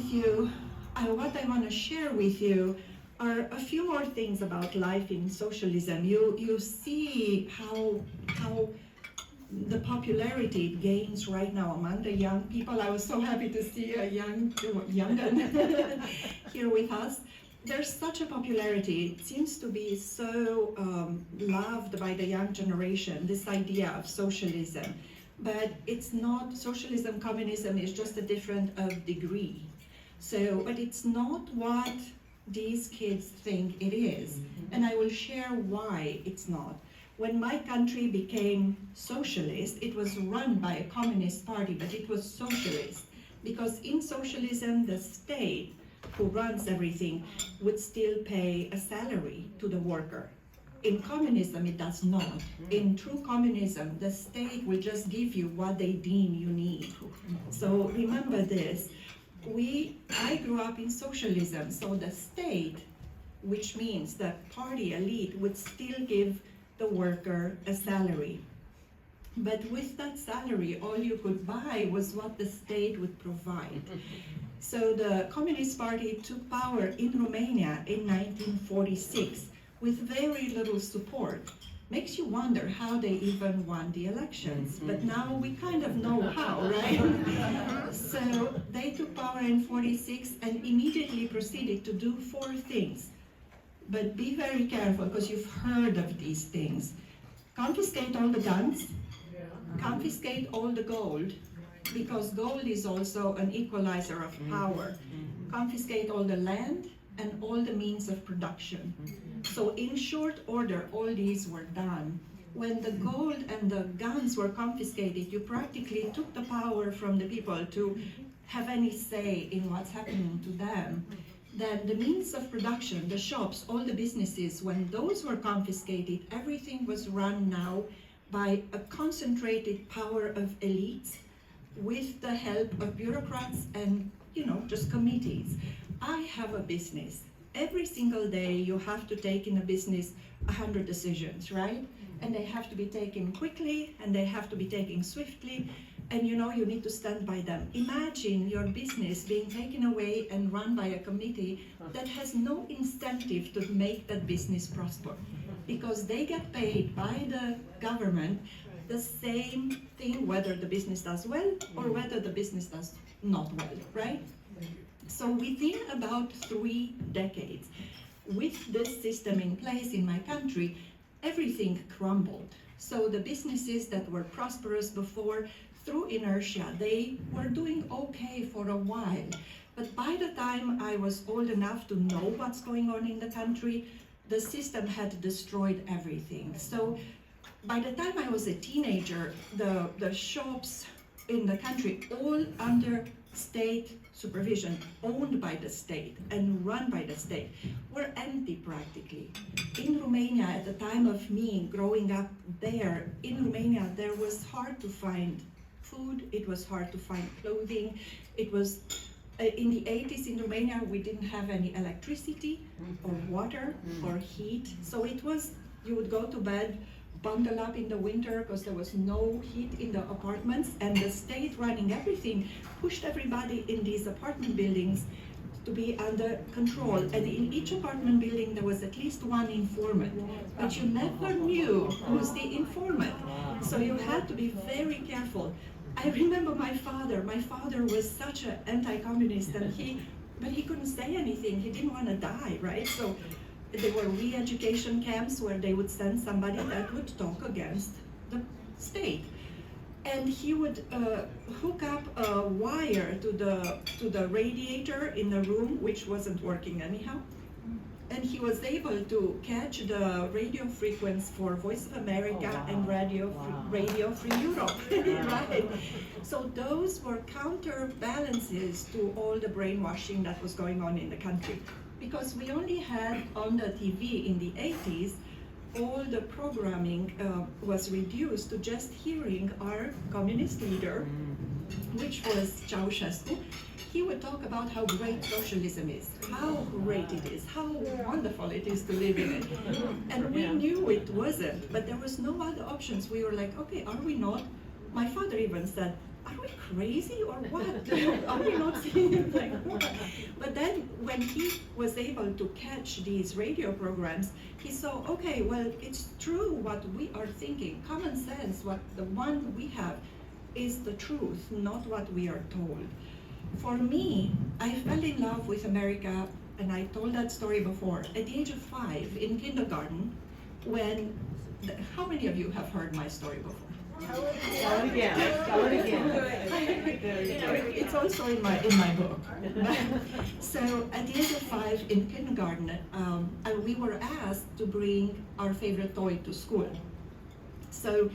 with you, what I want to share with you are a few more things about life in socialism. You see how the popularity it gains right now among the young people. I was so happy to see a young gun here with us. There's such a popularity. It seems to be so loved by the young generation, this idea of socialism. But it's not, socialism, communism is just a different degree. So, but it's not what these kids think it is. And I will share why it's not. When my country became socialist, it was run by a communist party, but it was socialist. Because in socialism, the state who runs everything would still pay a salary to the worker. In communism, it does not. In true communism, the state will just give you what they deem you need. So remember this. I grew up in socialism, so the state, which means the party elite, would still give the worker a salary. But with that salary, all you could buy was what the state would provide. So the Communist Party took power in Romania in 1946 with very little support. Makes you wonder how they even won the elections, but now we kind of know how, right? So they took power in 46 and immediately proceeded to do 4 things. But be very careful, because you've heard of these things. Confiscate all the guns, confiscate all the gold, because gold is also an equalizer of power. Confiscate all the land and all the means of production. So in short order, all these were done. When the gold and the guns were confiscated, you practically took the power from the people to have any say in what's happening to them. Then the means of production, the shops, all the businesses, when those were confiscated, everything was run now by a concentrated power of elites with the help of bureaucrats and, just committees. I have a business. Every single day you have to take in a business 100 decisions, right? And they have to be taken quickly and they have to be taken swiftly, and you need to stand by them. Imagine your business being taken away and run by a committee that has no incentive to make that business prosper, because they get paid by the government the same thing whether the business does well or whether the business does not well, right? So within about 3 decades, with this system in place in my country, everything crumbled. So the businesses that were prosperous before, through inertia, they were doing okay for a while. But by the time I was old enough to know what's going on in the country, the system had destroyed everything. So by the time I was a teenager, the shops in the country, all under state supervision, owned by the state and run by the state, were empty practically. In Romania, at the time of me growing up there, in Romania, there was hard to find food, it was hard to find clothing. It was, in the 80s in Romania, we didn't have any electricity or water or heat. So it was, you would go to bed, bundle up in the winter because there was no heat in the apartments, and the state running everything pushed everybody in these apartment buildings to be under control. And in each apartment building there was at least one informant, but you never knew who's the informant. So you had to be very careful. I remember my father was such an anti-communist, and but he couldn't say anything, he didn't want to die, right? So there were re-education camps where they would send somebody that would talk against the state. And he would hook up a wire to the radiator in the room, which wasn't working anyhow. And he was able to catch the radio frequency for Voice of America and Radio Free Europe, right? So those were counterbalances to all the brainwashing that was going on in the country. Because we only had on the TV in the 80s, all the programming was reduced to just hearing our communist leader, which was Ceausescu. He would talk about how great socialism is, how great it is, how wonderful it is to live in it. And we knew it wasn't, but there was no other options. We were like, okay, are we not? My father even said, are we crazy or what? Are we not seeing it like what? then when he was able to catch these radio programs, he saw, okay, well, it's true what we are thinking. Common sense, what the one we have, is the truth, not what we are told. For me, I fell in love with America, and I told that story before, at the age of 5 in kindergarten, when, how many of you have heard my story before? Tell it again. Tell it again. It's also in my book. So at the age of 5 in kindergarten, we were asked to bring our favorite toy to school. So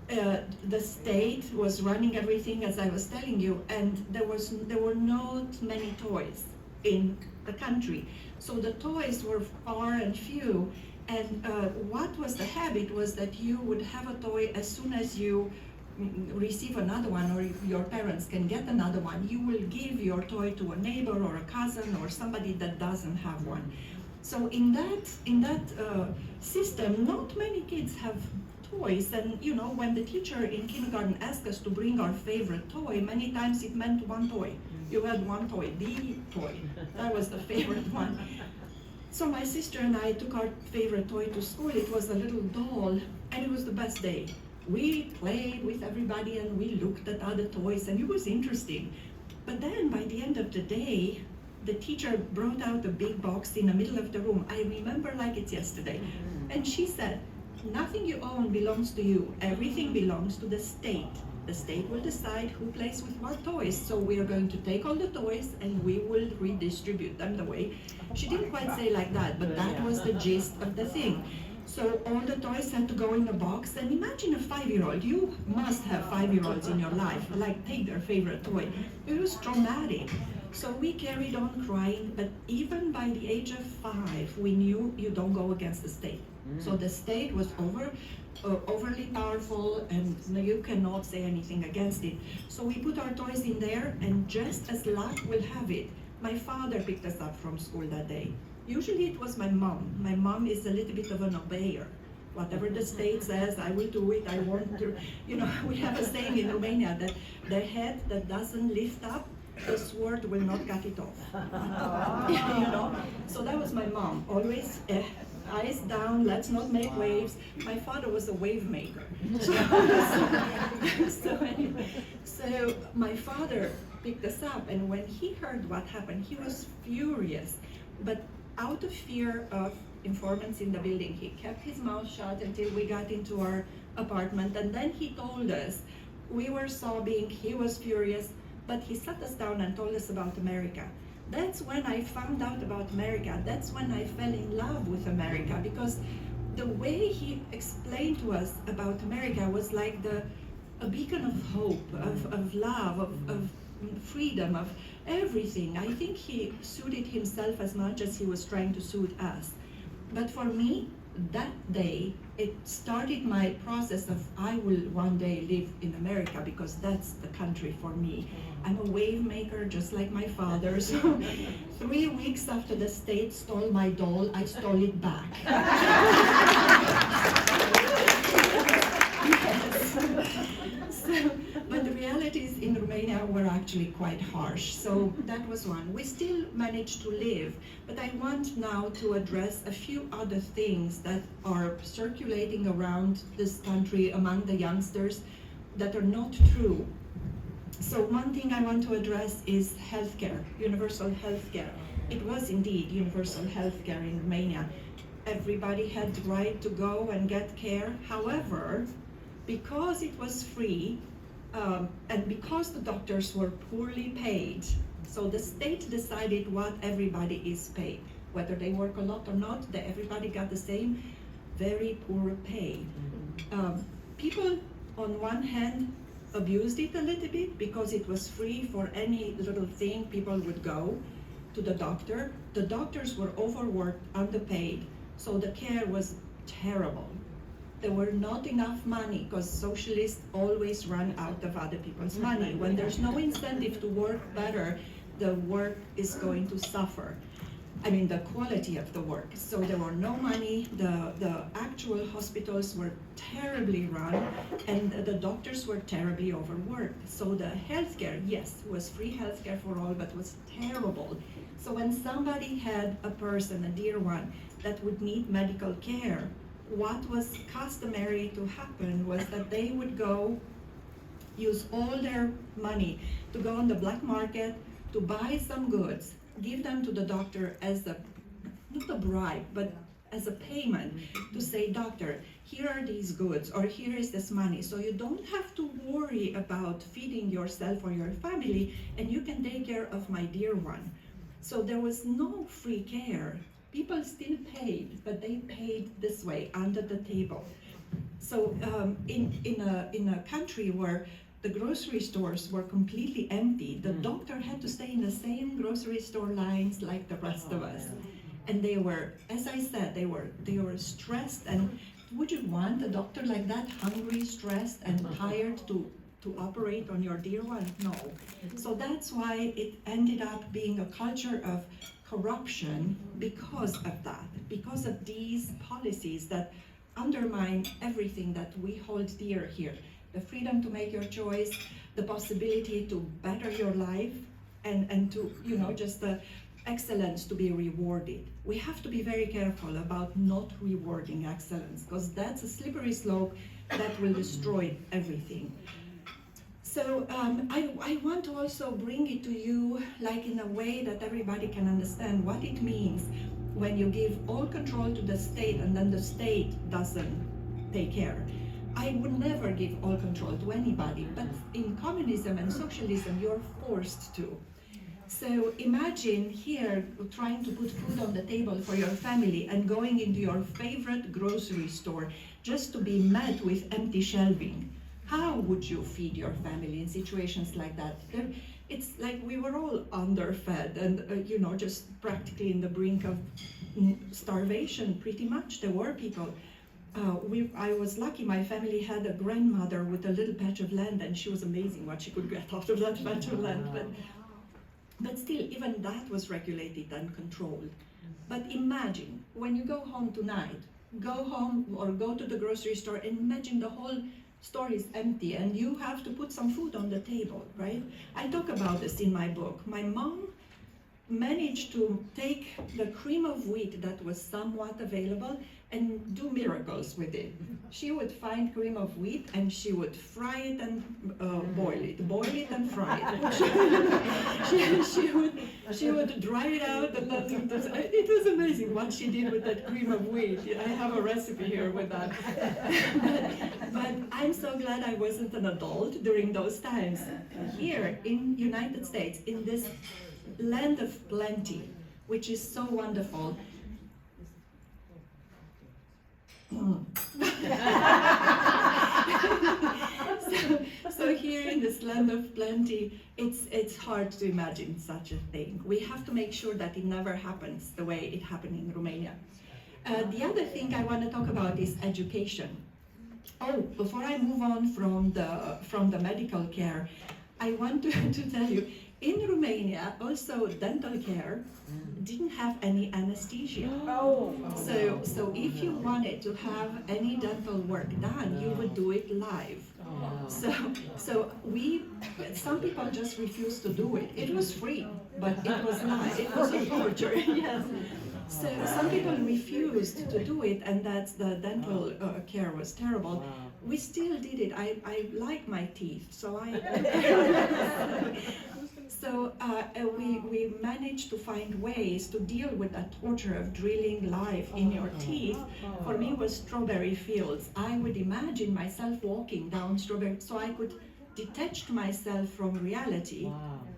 the state was running everything, as I was telling you, and there were not many toys in the country. So the toys were far and few. And what was the habit was that you would have a toy as soon as you receive another one, or your parents can get another one, you will give your toy to a neighbor or a cousin or somebody that doesn't have one. So in that system, not many kids have toys. And you know, when the teacher in kindergarten asked us to bring our favorite toy, many times it meant one toy. You had one toy, the toy. That was the favorite one. So my sister and I took our favorite toy to school. It was a little doll, and it was the best day. We played with everybody, and we looked at other toys, and it was interesting. But then, by the end of the day, the teacher brought out a big box in the middle of the room. I remember like it's yesterday. And she said, nothing you own belongs to you. Everything belongs to the state. The state will decide who plays with what toys. So we are going to take all the toys and we will redistribute them the way. She didn't quite say like that, but that was the gist of the thing. So all the toys had to go in a box. And imagine a 5-year-old. You must have 5-year-olds in your life, like take their favorite toy. It was traumatic. So we carried on crying, but even by the age of 5, we knew you don't go against the state. So the state was overly powerful, and you cannot say anything against it. So we put our toys in there, and just as luck will have it, my father picked us up from school that day. Usually it was my mom. My mom is a little bit of an obeyer. Whatever the state says, I will do it, I want to. You know, we have a saying in Romania that the head that doesn't lift up, the sword will not cut it off. You know, so that was my mom, always eyes down, let's not make waves. My father was a wave maker. So my father picked us up, and when he heard what happened, he was furious. But out of fear of informants in the building, he kept his mouth shut until we got into our apartment, and then he told us, we were sobbing, he was furious, but he sat us down and told us about America. That's when I found out about America. That's when I fell in love with America, because the way he explained to us about America was like a beacon of hope, of love, of freedom, of everything. I think he suited himself as much as he was trying to suit us. But for me, that day, it started my process of I will one day live in America, because that's the country for me. I'm a wave maker just like my father. So 3 weeks after the state stole my doll, I stole it back. But the realities in Romania were actually quite harsh. So that was one. We still managed to live, but I want now to address a few other things that are circulating around this country among the youngsters that are not true. So one thing I want to address is healthcare, universal healthcare. It was indeed universal healthcare in Romania. Everybody had the right to go and get care. However, because it was free, and because the doctors were poorly paid, so the state decided what everybody is paid. Whether they work a lot or not, everybody got the same very poor pay. People, on one hand, abused it a little bit because it was free. For any little thing, people would go to the doctor. The doctors were overworked, underpaid, so the care was terrible. There were not enough money, because socialists always run out of other people's money. When there's no incentive to work better, the work is going to suffer. I mean, the quality of the work. So there were no money, the actual hospitals were terribly run, and the doctors were terribly overworked. So the healthcare, yes, was free healthcare for all, but was terrible. So when somebody had a person, a dear one, that would need medical care, what was customary to happen was that they would go use all their money to go on the black market to buy some goods, give them to the doctor as a, not a bribe, but as a payment to say, doctor, here are these goods, or here is this money, so you don't have to worry about feeding yourself or your family, and you can take care of my dear one. So there was no free care. People still paid, but they paid this way, under the table. So in a country where the grocery stores were completely empty, the doctor had to stay in the same grocery store lines like the rest of us. And they were, as I said, they were stressed. And would you want a doctor like that, hungry, stressed, and tired to operate on your dear one? No. So that's why it ended up being a culture of corruption because of that, because of these policies that undermine everything that we hold dear here. The freedom to make your choice, the possibility to better your life, and to, you know, just the excellence to be rewarded. We have to be very careful about not rewarding excellence, because that's a slippery slope that will destroy everything. So I want to also bring it to you like in a way that everybody can understand what it means when you give all control to the state and then the state doesn't take care. I would never give all control to anybody, but in communism and socialism, you're forced to. So imagine here trying to put food on the table for your family and going into your favorite grocery store just to be met with empty shelving. How would you feed your family in situations like that? It's like we were all underfed and, you know, just practically in the brink of starvation, pretty much. There were people. I was lucky, my family had a grandmother with a little patch of land, and she was amazing what she could get out of that patch of land. But still, even that was regulated and controlled. But imagine, when you go home tonight, go home or go to the grocery store and imagine the whole store is empty and you have to put some food on the table, right? I talk about this in my book. My mom managed to take the cream of wheat that was somewhat available and do miracles with it. She would find cream of wheat and she would fry it and boil it and fry it. she would dry it out and then it was amazing what she did with that cream of wheat. I have a recipe here with that. but I'm so glad I wasn't an adult during those times. Here in United States, in this land of plenty, which is so wonderful. so here in this land of plenty, it's hard to imagine such a thing. We have to make sure that it never happens the way it happened in Romania. The other thing I want to talk about is education. Oh, before I move on from the medical care, I want to tell you, in Romania, also dental care didn't have any anesthesia. So if you wanted to have any dental work done, you would do it live. So some people just refused to do it. It was free, but it was live. It was a torture. Yes. So some people refused to do it, and that's the dental care was terrible. We still did it. I like my teeth, so So we managed to find ways to deal with that torture of drilling live in your teeth. For me, it was strawberry fields. I would imagine myself walking down strawberry, so I could detach myself from reality.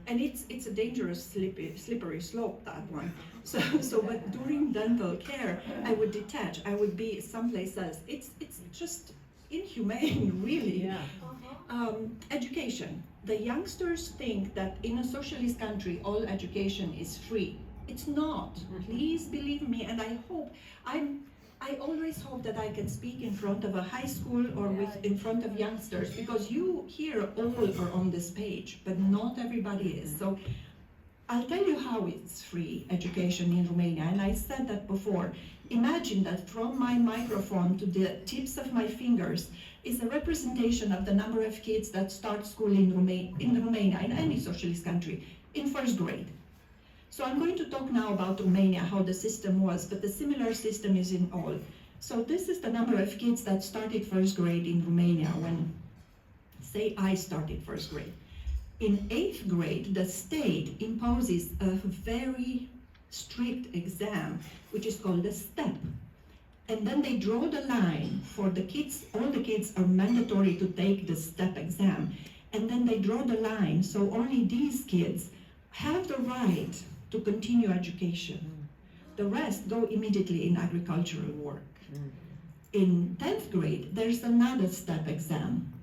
And it's a dangerous, slippery slope, that one. So but during dental care, I would detach. I would be someplace else. It's just inhumane, really. Education. The youngsters think that in a socialist country, all education is free. It's not. Please believe me, and I always hope that I can speak in front of a high school or in front of youngsters, because you here all are on this page, but not everybody is. So I'll tell you how it's free education in Romania, and I said that before. Imagine that from my microphone to the tips of my fingers is a representation of the number of kids that start school in Romania, in any socialist country, in first grade. So I'm going to talk now about Romania, how the system was, but the similar system is in all. So this is the number of kids that started first grade in Romania when, say, I started first grade. In 8th grade, the state imposes a very strict exam, which is called a step. And then they draw the line for the kids, all the kids are mandatory to take the step exam. And then they draw the line, so only these kids have the right to continue education. The rest go immediately in agricultural work. In 10th grade, there's another step exam.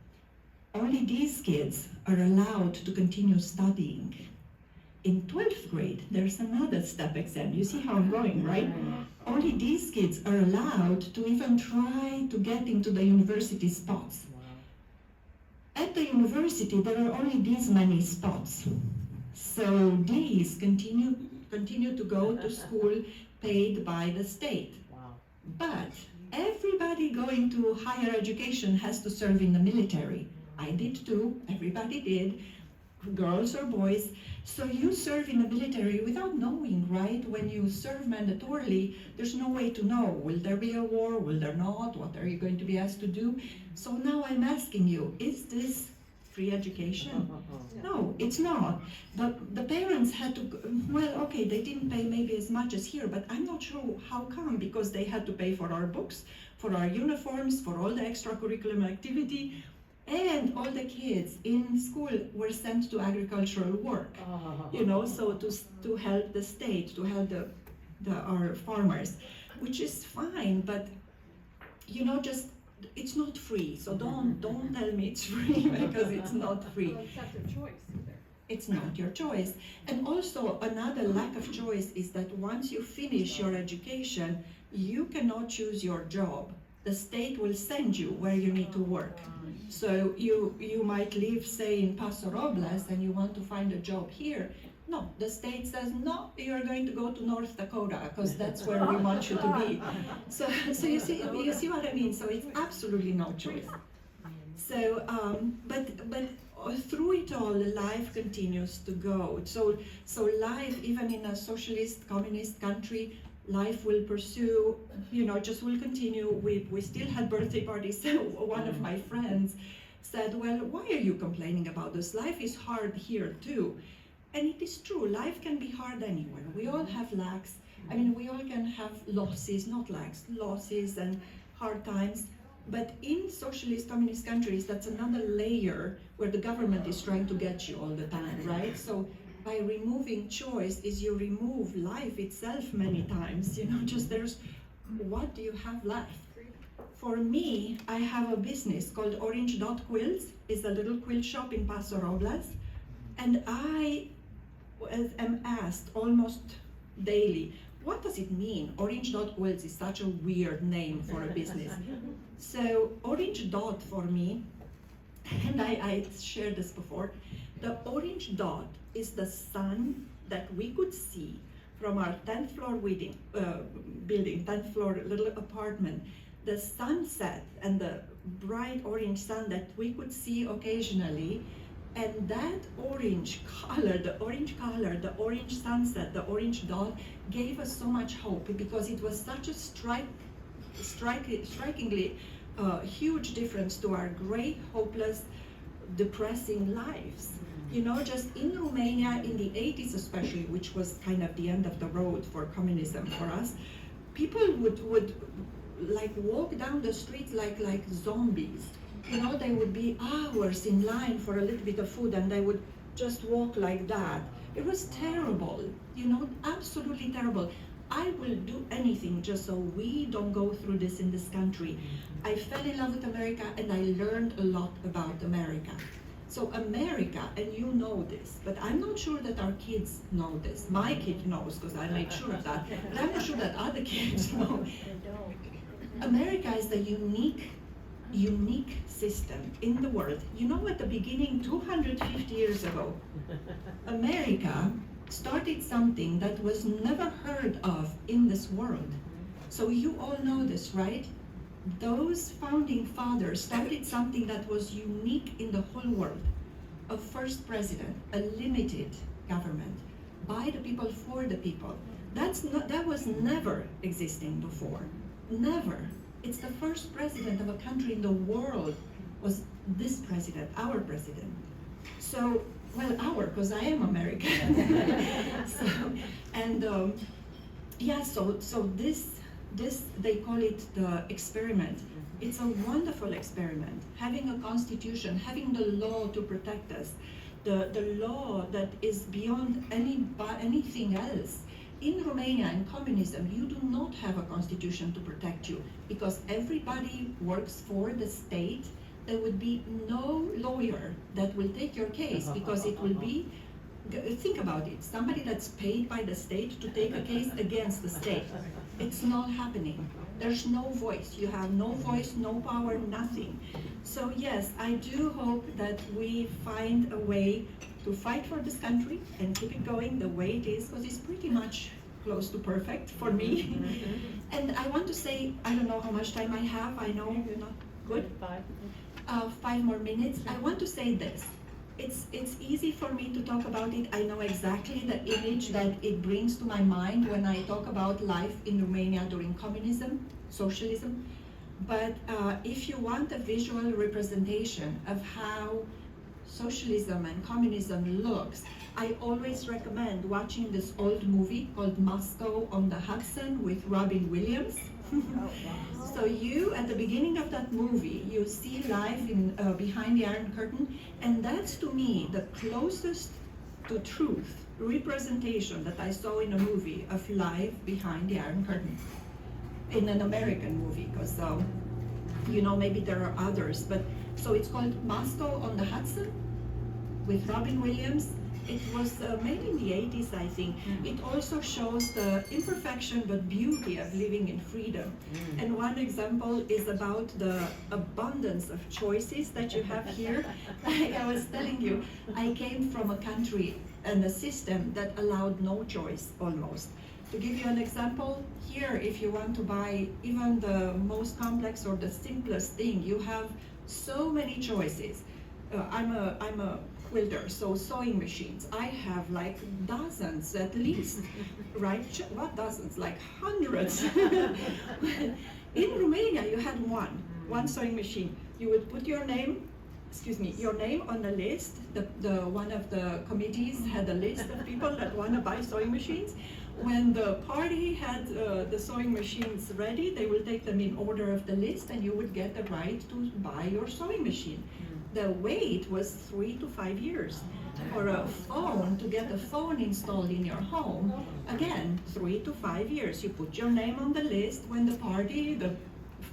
Only these kids are allowed to continue studying. In 12th grade, there's another step exam. You see how I'm going, right? Only these kids are allowed to even try to get into the university spots. At the university, there are only these many spots. So these continue to go to school paid by the state. But everybody going to higher education has to serve in the military. I did too, everybody did, girls or boys. So you serve in the military without knowing, right? When you serve mandatorily, there's no way to know, will there be a war, will there not, what are you going to be asked to do? So now I'm asking you, is this free education? No, it's not. But the parents had to, well, okay, they didn't pay maybe as much as here, but I'm not sure how come, because they had to pay for our books, for our uniforms, for all the extracurricular activity, and all the kids in school were sent to agricultural work, you know, so to help the state, to help our farmers, which is fine, but you know, just it's not free. So don't tell me it's free because it's not free. Well, it's not their choice either. It's not your choice. And also another lack of choice is that once you finish your education, you cannot choose your job. The state will send you where you need to work. So you might live, say, in Paso Robles and you want to find a job here. No, the state says, no, you're going to go to North Dakota because that's where we want you to be. So you see what I mean? So it's absolutely no choice. So, but through it all, life continues to go. So life, even in a socialist, communist country, life will pursue, you know, just will continue. We still had birthday parties. So one of my friends said, well, why are you complaining about this? Life is hard here too. And it is true, life can be hard anywhere. We all have lacks. I mean, we all can have losses, not lacks, losses and hard times. But in socialist, communist countries, that's another layer where the government is trying to get you all the time, right? So by removing choice is you remove life itself many times, you know, just there's, what do you have left? For me, I have a business called Orange Dot Quilts. It's a little quilt shop in Paso Robles. And I am asked almost daily, what does it mean? Orange Dot Quilts is such a weird name for a business. So Orange Dot for me, and I shared this before, the orange dot is the sun that we could see from our 10th floor building, 10th floor little apartment, the sunset and the bright orange sun that we could see occasionally. And that orange color, the orange sunset, the orange dot gave us so much hope because it was such a strikingly huge difference to our gray, hopeless, depressing lives. You know, just in Romania in the 80s especially, which was kind of the end of the road for communism for us, people would like walk down the streets like zombies. You know, they would be hours in line for a little bit of food and they would just walk like that. It was terrible, you know, absolutely terrible. I will do anything just so we don't go through this in this country. I fell in love with America and I learned a lot about America. So America, and you know this, but I'm not sure that our kids know this. My kid knows because I made sure of that, but I'm not sure that other kids know. America is the unique system in the world. You know, at the beginning, 250 years ago, America started something that was never heard of in this world. So you all know this, right? Those founding fathers started something that was unique in the whole world. A first president, a limited government, by the people, for the people. That was never existing before. Never. It's the first president of a country in the world was this president, our president. So, well, because I am American. So, and so this they call it the experiment. It's a wonderful experiment. Having a constitution, having the law to protect us, the law that is beyond anything else. In Romania, in communism, you do not have a constitution to protect you because everybody works for the state. There would be no lawyer that will take your case because it will be, think about it, somebody that's paid by the state to take a case against the state. It's not happening. There's no voice. You have no voice, no power, nothing. So yes, I do hope that we find a way to fight for this country and keep it going the way it is, because it's pretty much close to perfect for me. And I want to say, I don't know how much time I have. I know you're not good. 5 more minutes. I want to say this. It's easy for me to talk about it. I know exactly the image that it brings to my mind when I talk about life in Romania during communism, socialism. But if you want a visual representation of how socialism and communism looks, I always recommend watching this old movie called Moscow on the Hudson with Robin Williams. So you, at the beginning of that movie, you see life in behind the Iron Curtain, and that's to me the closest to truth representation that I saw in a movie of life behind the Iron Curtain, in an American movie, because maybe there are others, but so it's called Moscow on the Hudson with Robin Williams. It was made in the 80s, I think. It also shows the imperfection but beauty of living in freedom. And one example is about the abundance of choices that you have here. Like I was telling you, I came from a country and a system that allowed no choice, almost. To give you an example, here, if you want to buy even the most complex or the simplest thing, you have so many choices. I'm a quilter, so sewing machines. I have like dozens at least, right? What dozens? Like hundreds. In Romania, you had one sewing machine. You would put your name on the list. The one of the committees had a list of people that want to buy sewing machines. When the party had the sewing machines ready, they will take them in order of the list, and you would get the right to buy your sewing machine. The wait was 3 to 5 years. For a phone, to get a phone installed in your home, again, 3 to 5 years. You put your name on the list. When the party, the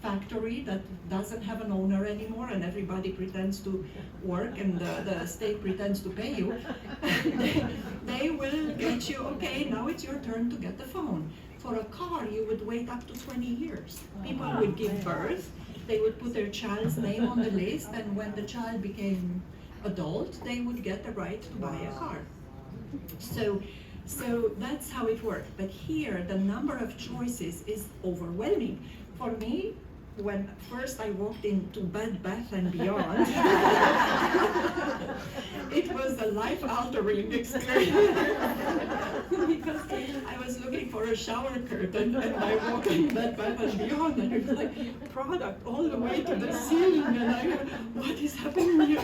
factory that doesn't have an owner anymore and everybody pretends to work and the state pretends to pay you, they will get you, okay, now it's your turn to get the phone. For a car, you would wait up to 20 years. People would give birth. They would put their child's name on the list, and when the child became adult, they would get the right to buy a car. So that's how it worked. But here, the number of choices is overwhelming. For me, when first I walked into Bed Bath & Beyond, it was a life-altering experience. Because I was looking for a shower curtain, and I walked in Bed Bath & Beyond, and it was like product all the way to the ceiling, and I go, what is happening here?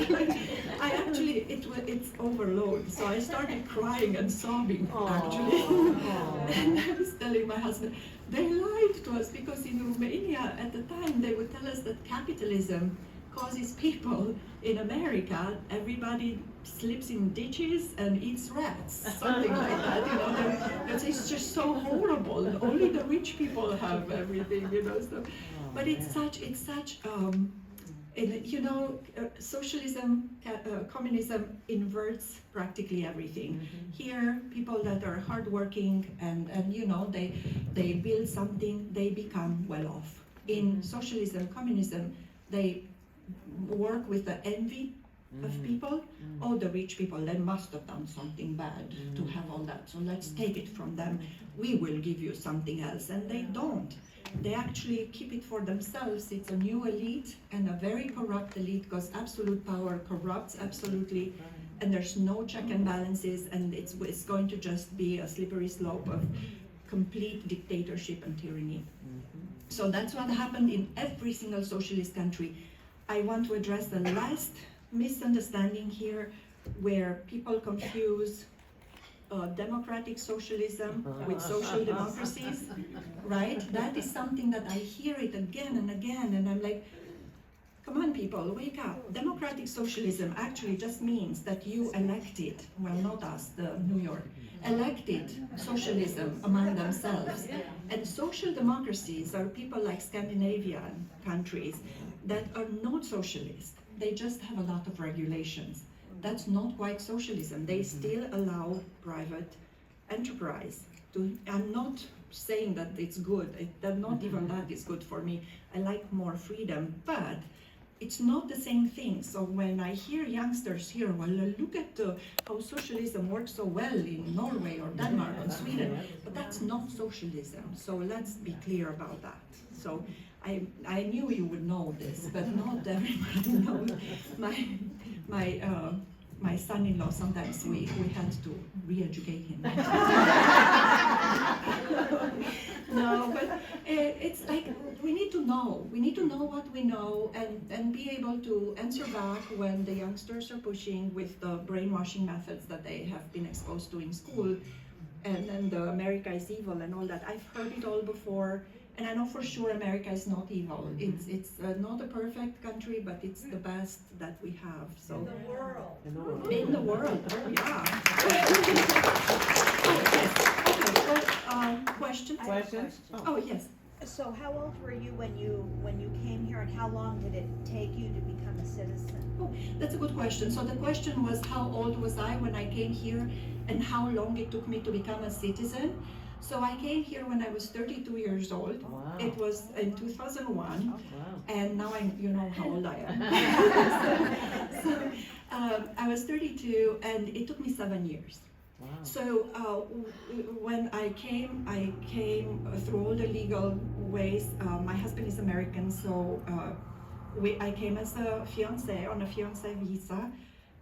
I actually, it's overload, so I started crying and sobbing, actually. And I was telling my husband, they lied to us, because in Romania at the time they would tell us that capitalism causes people in America, everybody sleeps in ditches and eats rats, something like that, it's just so horrible. Only the rich people have everything, so. But it's such, socialism, communism inverts practically everything. Here, people that are hardworking and they build something, they become well off. In socialism, communism, they work with the envy of people. Oh, the rich people, they must have done something bad to have all that, so let's take it from them. We will give you something else. And they don't. They actually keep it for themselves. It's a new elite, and a very corrupt elite, because absolute power corrupts absolutely, and there's no check and balances, and it's going to just be a slippery slope of complete dictatorship and tyranny. So that's what happened in every single socialist country. I want to address the last misunderstanding here, where people confuse democratic socialism with social democracies, right? That is something that I hear it again and again, and I'm like, come on people, wake up. Democratic socialism actually just means that you elected, well not us, the New York, elected socialism among themselves. And social democracies are people like Scandinavian countries that are not socialist. They just have a lot of regulations. That's not quite socialism. They still allow private enterprise. I'm not saying that it's good. Not even that is good for me. I like more freedom, but it's not the same thing. So when I hear youngsters here, well, look at how socialism works so well in Norway or Denmark or Sweden, but that's not socialism. So let's be clear about that. So I knew you would know this, but not everybody knows. My son-in-law, sometimes we had to re-educate him. No, but it's like we need to know what we know, and be able to answer back when the youngsters are pushing with the brainwashing methods that they have been exposed to in school, and the America is evil and all that. I've heard it all before, and I know for sure America is not evil. It's not a perfect country, but it's the best that we have. So in the world. In the world, oh yeah. Oh, yes. Okay, so questions? Questions? Oh yes. So how old were you when you came here, and how long did it take you to become a citizen? Oh, that's a good question. So the question was, how old was I when I came here, and how long it took me to become a citizen? So I came here when I was 32 years old. Wow. It was in 2001, Wow. and now you know how old I am. so I was 32, and it took me 7 years. Wow. So when I came through all the legal ways. My husband is American, so I came as a fiancé on a fiancé visa,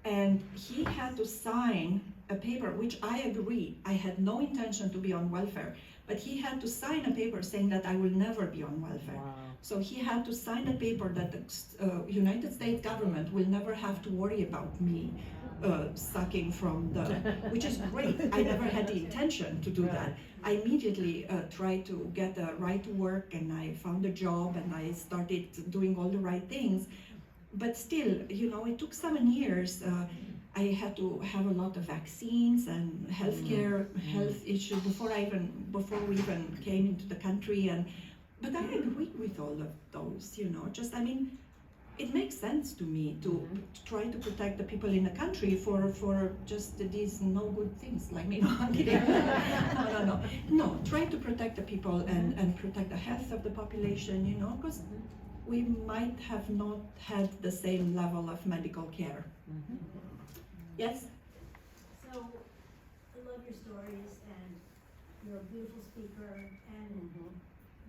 and he had to sign a paper, which I agree. I had no intention to be on welfare, but he had to sign a paper saying that I will never be on welfare. Wow. So he had to sign a paper that the United States government will never have to worry about me sucking from the, which is great. I never had the intention to do that. I immediately tried to get a right to work, and I found a job, and I started doing all the right things. But still, you know, it took 7 years. I had to have a lot of vaccines and healthcare, health issues before we even came into the country. But I agree with all of those, you know, just, I mean, it makes sense to me to try to protect the people in the country for just these no good things, like me. No, I'm kidding. No, try to protect the people and protect the health of the population, you know, because we might have not had the same level of medical care. Yes? So, I love your stories, and you're a beautiful speaker, and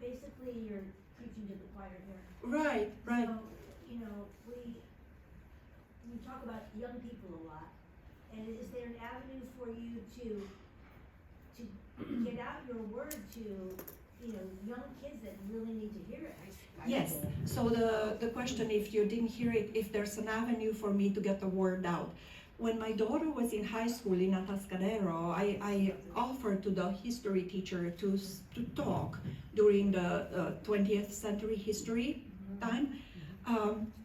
basically you're preaching to the choir here. Right. So, you know, we talk about young people a lot, and is there an avenue for you to get out your word to, you know, young kids that really need to hear it? Yes, so the question, if you didn't hear it, if there's an avenue for me to get the word out. When my daughter was in high school in Atascadero, I offered to the history teacher to talk during the 20th century history time,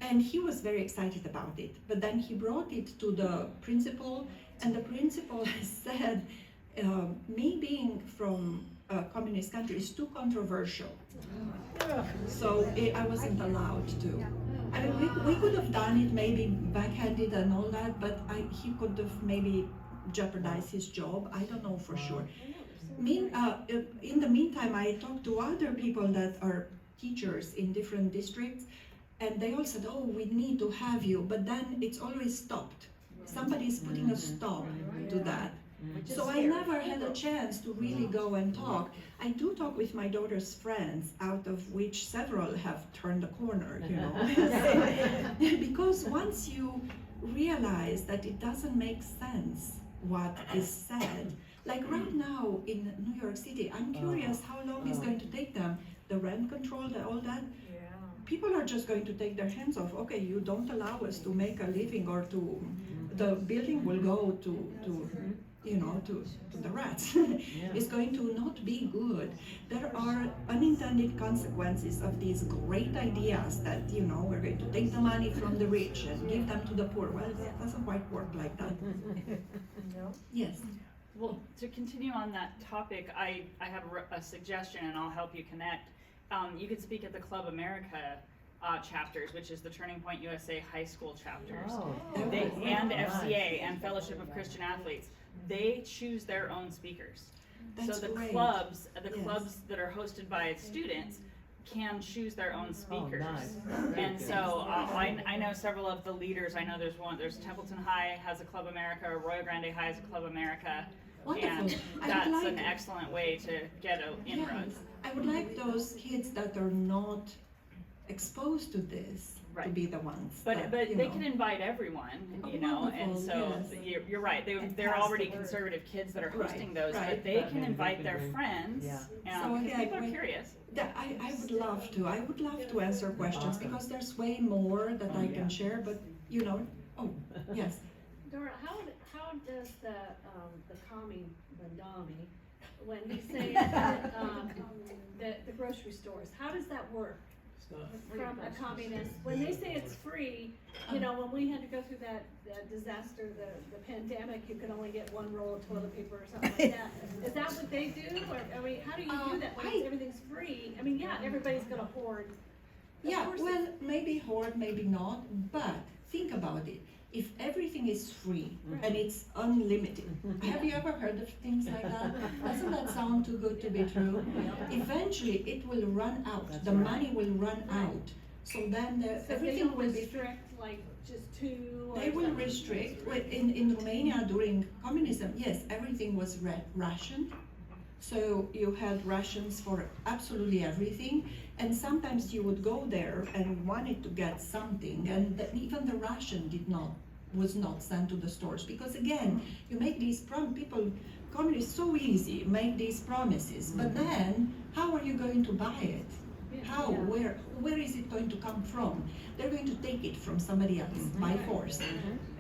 and he was very excited about it. But then he brought it to the principal, and the principal said, me being from a communist country is too controversial. So I wasn't allowed to. I mean, we could have done it maybe backhanded and all that, but he could have maybe jeopardized his job. I don't know for sure. In the meantime, I talked to other people that are teachers in different districts, and they all said, "Oh, we need to have you," but then it's always stopped. Somebody's putting a stop to that. So I never had a chance to really go and talk. I do talk with my daughter's friends, out of which several have turned the corner, you know. Because once you realize that it doesn't make sense what is said, like right now in New York City, I'm curious how long it's going to take them, the rent control, all that. People are just going to take their hands off. Okay, you don't allow us to make a living, or to, the building will go to the rats. It's going to not be good. There are unintended consequences of these great ideas that, we're going to take the money from the rich and give them to the poor. Well, it doesn't quite work like that. Yes. Well, to continue on that topic, I have a suggestion, and I'll help you connect. You could speak at the Club America chapters, which is the Turning Point USA high school chapters. And FCA and Fellowship of Christian Athletes. They choose their own speakers. That's so the great. clubs Yes. that are hosted by students can choose their own speakers. Nice. And so I know several of the leaders. I know there's Templeton High has a Club America, Arroyo Grande High has a Club America. Wonderful. And I would that's like- an excellent way to get an inroad. Yes. I would like those kids that are not exposed to this to Right. be the ones. But that, they can invite everyone, Oh, and wonderful, so yes. you're right. And They're pass already the word. conservative kids that are Right, hosting those, right. but they can invite their friends. Yeah. So Because again, people are when- curious. I would love to. I would love to answer questions because there's way more that I can share. But yes. Dora, how does the commie Bandami, when he's saying that, the grocery stores, how does that work from a communist? When they say it's free, when we had to go through that disaster, the pandemic, you could only get one roll of toilet paper or something like that. Is that what they do? Or, how do you do that when everything's free? Everybody's gonna hoard. Of Yeah, course well, maybe hoard, maybe not, but think about it. If everything is free and it's unlimited, have you ever heard of things like that? Doesn't that sound too good to be true? Eventually, it will run out. The money will run out. So then So they everything don't will be. restrict, like, just two? They will restrict. In Romania during communism, yes, everything was rationed. So you had rations for absolutely everything, and sometimes you would go there and wanted to get something, and even the ration was not sent to the stores, because again, you make these communists so easy, make these promises, but then how are you going to buy it? How? Where is it going to come from? They're going to take it from somebody else by force.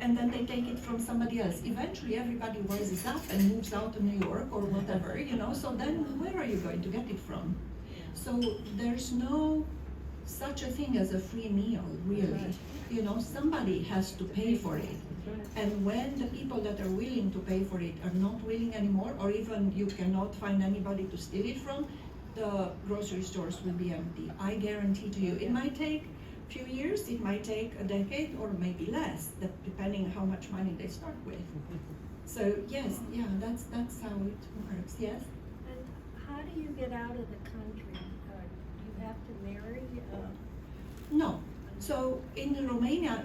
And then they take it from somebody else. Eventually everybody rises up and moves out to New York or whatever, so then where are you going to get it from? So there's no such a thing as a free meal, really. Somebody has to pay for it. And when the people that are willing to pay for it are not willing anymore, or even you cannot find anybody to steal it from, the grocery stores will be empty. I guarantee to you. It might take a few years, it might take a decade, or maybe less, depending how much money they start with. So yes, that's how it works. Yes. And how do you get out of the country? Do you have to marry? No. So in Romania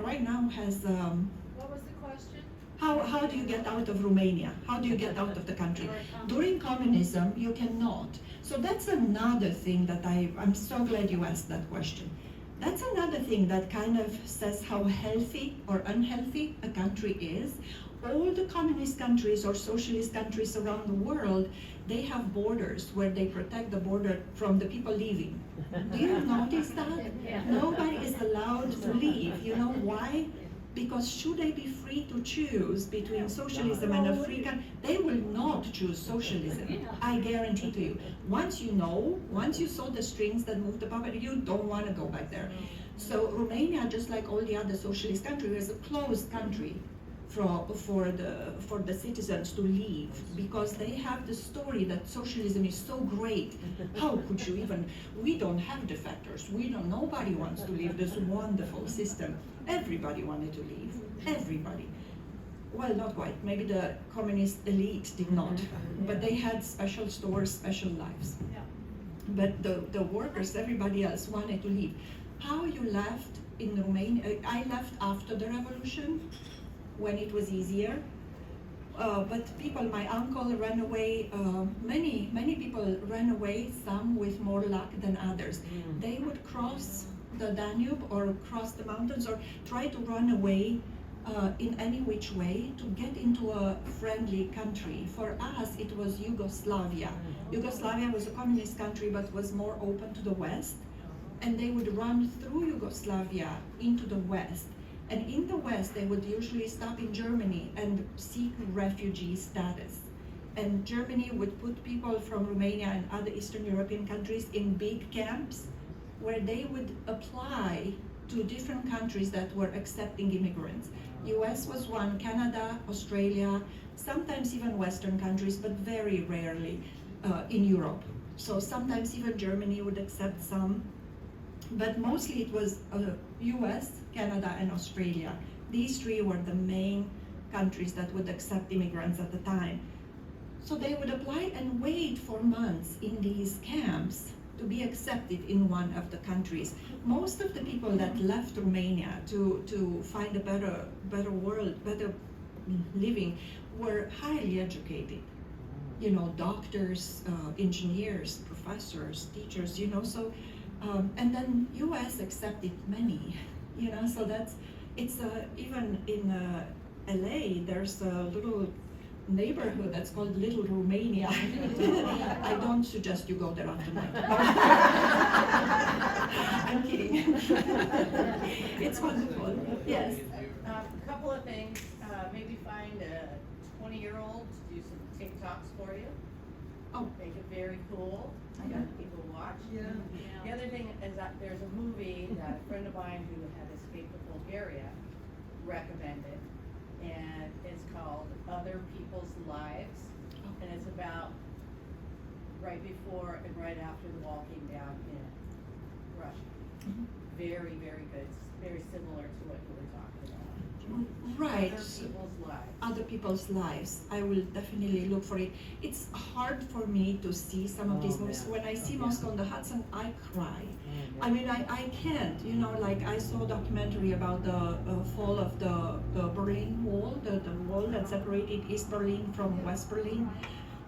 right now has. What was the question? How do you get out of Romania? How do you get out of the country? During communism, you cannot. So that's another thing that I'm so glad you asked that question. That's another thing that kind of says how healthy or unhealthy a country is. All the communist countries or socialist countries around the world, they have borders where they protect the border from the people leaving. Do you notice that? Nobody is allowed to leave. You know why? Because should they be free to choose between socialism and a free country, they will not choose socialism. I guarantee to you. Once you saw the strings that moved the puppet, you don't want to go back there. So Romania, just like all the other socialist countries, is a closed country for the citizens to leave, because they have the story that socialism is so great. How could you even? We don't have defectors. Nobody wants to leave this wonderful system. Everybody wanted to leave. Everybody. Well, not quite. Maybe the communist elite did not, but they had special stores, special lives. But the workers, everybody else wanted to leave. how you left in Romania. I left after the revolution, when it was easier. But people, my uncle ran away, many people ran away, some with more luck than others. They would cross the Danube or cross the mountains or try to run away in any which way to get into a friendly country. For us, it was Yugoslavia. Yugoslavia was a communist country but was more open to the West. And they would run through Yugoslavia into the West. And in the West, they would usually stop in Germany and seek refugee status. And Germany would put people from Romania and other Eastern European countries in big camps where they would apply to different countries that were accepting immigrants. US was one, Canada, Australia, sometimes even Western countries, but very rarely in Europe. So sometimes even Germany would accept some. But mostly it was US, Canada, and Australia. These three were the main countries that would accept immigrants at the time. So they would apply and wait for months in these camps to be accepted in one of the countries. Most of the people that left Romania to find a better world, better living, were highly educated. You know, doctors, engineers, professors, teachers, you know, so and then US accepted many, you know, so it's even in LA, there's a little neighborhood that's called Little Romania. I don't suggest you go there after night. I'm kidding. It's wonderful, yes. A couple of things, maybe find a 20-year-old to do some TikToks for you. Oh. Make it very cool, Yeah. have people watch. Yeah. The other thing is that there's a movie that a friend of mine who had escaped to Bulgaria recommended, and it's called Other People's Lives, and it's about right before and right after the wall came down in Russia. Mhm. Very, very good. It's very similar to what you were talking about. Right. Other people's lives. Other people's lives. I will definitely look for it. It's hard for me to see some of these movies. When I see Moscow on the Hudson, I cry. I mean, I can't, you know, like I saw a documentary about the fall of the Berlin Wall, the wall that separated East Berlin from West Berlin.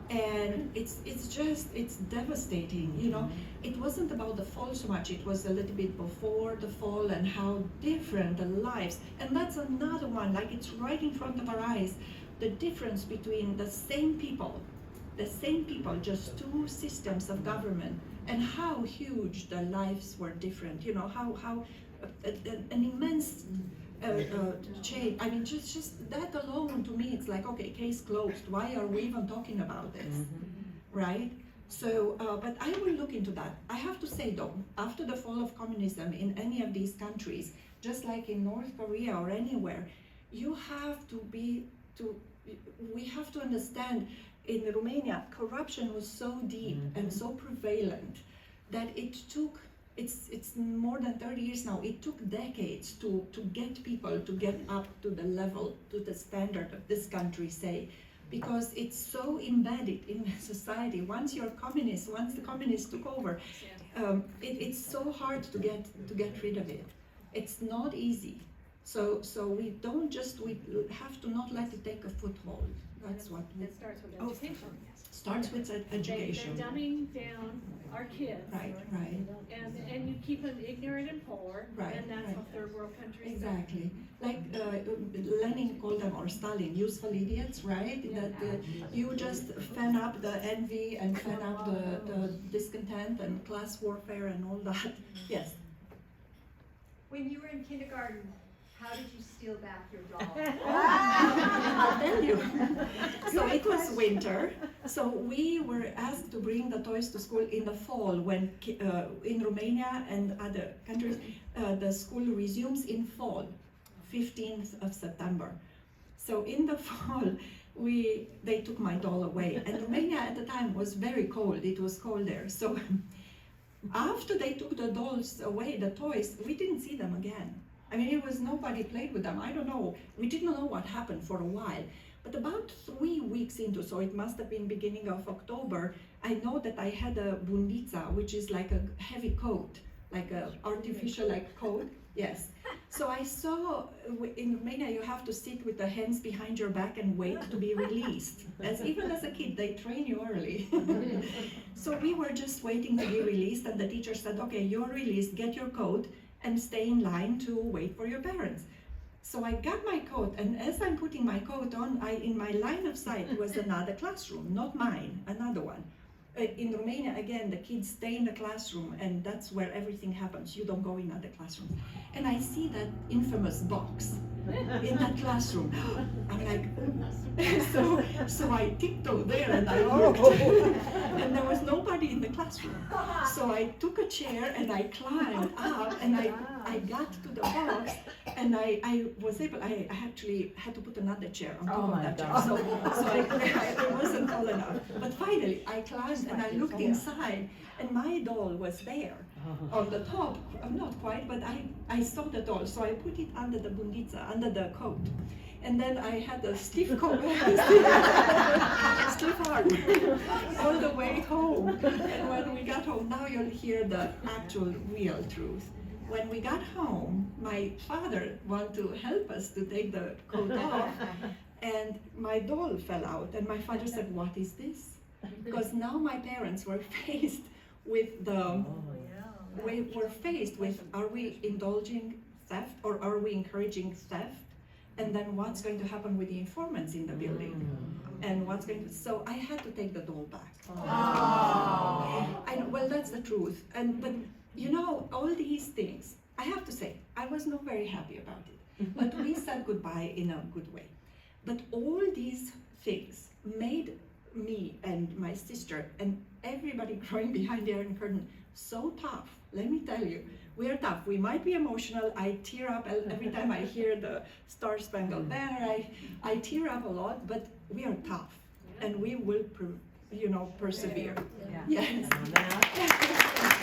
And it's devastating, you know. It wasn't about the fall so much, it was a little bit before the fall and how different the lives. And that's another one, like it's right in front of our eyes, the difference between the same people, just two systems of government, and how huge the lives were different, you know, how an immense change. I mean, just that alone to me, it's like, okay, case closed. Why are we even talking about this, right? So, but I will look into that. I have to say though, after the fall of communism in any of these countries, just like in North Korea or anywhere, we have to understand, in Romania, corruption was so deep and so prevalent that it's more than 30 years now. It took decades to get people to get up to the level, to the standard of this country, say, because it's so embedded in society. Once you're communist, once the communists took over, it's so hard to get rid of it. It's not easy. So we have to not let it take a foothold. That's what It starts with education. starts with education. They're dumbing down our kids. Right. And you keep them ignorant and poor, Right, and that's right. what third world countries do. Exactly. Like Lenin called them, or Stalin, useful idiots, right? That you just fan up the envy and fan up the discontent and class warfare and all that. Yes. When you were in kindergarten, how did you steal back your doll? I'll tell you. So it was winter, so we were asked to bring the toys to school in the fall when in Romania and other countries, the school resumes in fall, 15th of September. So in the fall, they took my doll away, and Romania at the time was very cold. It was cold there. So after they took the dolls away, the toys, we didn't see them again. I mean, it was nobody played with them. I don't know. We didn't know what happened for a while. But about 3 weeks into, so it must have been beginning of October, I know that I had a bundița, which is like a heavy coat, like a artificial like coat. Yes. So I saw in Romania you have to sit with the hands behind your back and wait to be released. Even as a kid, they train you early. So we were just waiting to be released, and the teacher said, okay, you're released, get your coat and stay in line to wait for your parents. So I got my coat, and as I'm putting my coat on, in my line of sight was another classroom, not mine, another one. In Romania, again, the kids stay in the classroom, and that's where everything happens. You don't go in other classrooms. And I see that infamous box in that classroom. I'm like, so I tiptoed there and I looked, and there was nobody in the classroom. So I took a chair and I climbed up, and I got to the box, and I was able. I actually had to put another chair on top of that chair. So I wasn't tall enough. But finally, I climbed and I looked inside, and my doll was there on the top. Not quite, but I saw the doll, so I put it under the bundița, under the coat. And then I had a stiff coat, stiff arm, all the way home. And when we got home, now you'll hear the actual real truth. When we got home, my father wanted to help us to take the coat off, and my doll fell out, and my father said, what is this? Because now my parents were faced with are we indulging theft, or are we encouraging theft? And then what's going to happen with the informants in the building? And what's going to, so I had to take the doll back. Well, that's the truth. But you know, all these things, I have to say, I was not very happy about it. But we said goodbye in a good way. But all these things made me and my sister and everybody growing behind the Iron Curtain so tough. Let me tell you, we're tough. We might be emotional. I tear up every time I hear the Star Spangled Banner. I tear up a lot, but we are tough, and we will, persevere. Yeah. Yes.